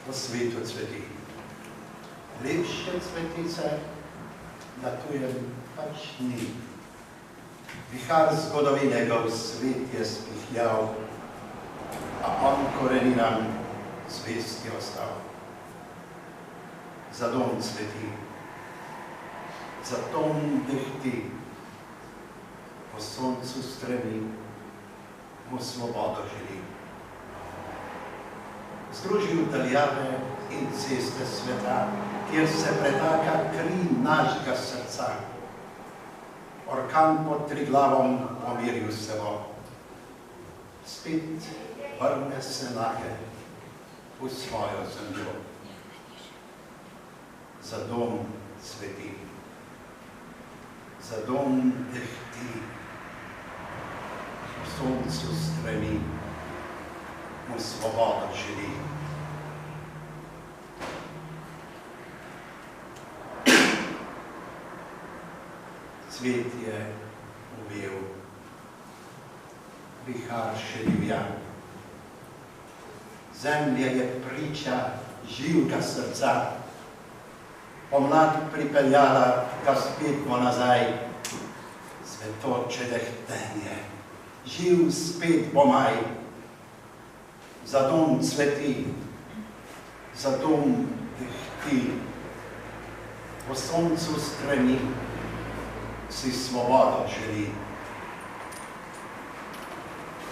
po svetu cveti. Lepše cvetice na tujem pač ni. Vihar zgodovine ga v svet je spihljal, a on koreninam zvesti ostal. Za dom cveti, za dom dehti, po soncu stremi, mu svobodo želi. Združil daljave in ceste sveta, kjer se pretaka kri našega srca. Orkan pod Triglavom pomiril selo. Spet vrne se nage v svojo zemljo. Za dom cveti, za dom dehti, v soncu stremi, mu svobodo želi. Cvet je uvel, vihar še divja. Zemlja je priča živega srca. Pomlad pripeljala, ga spet bo nazaj. Cvetoče dehtenje, živ spet bo maj. Za dom cveti, za dom dehti, po soncu stremi, si svobodo želi.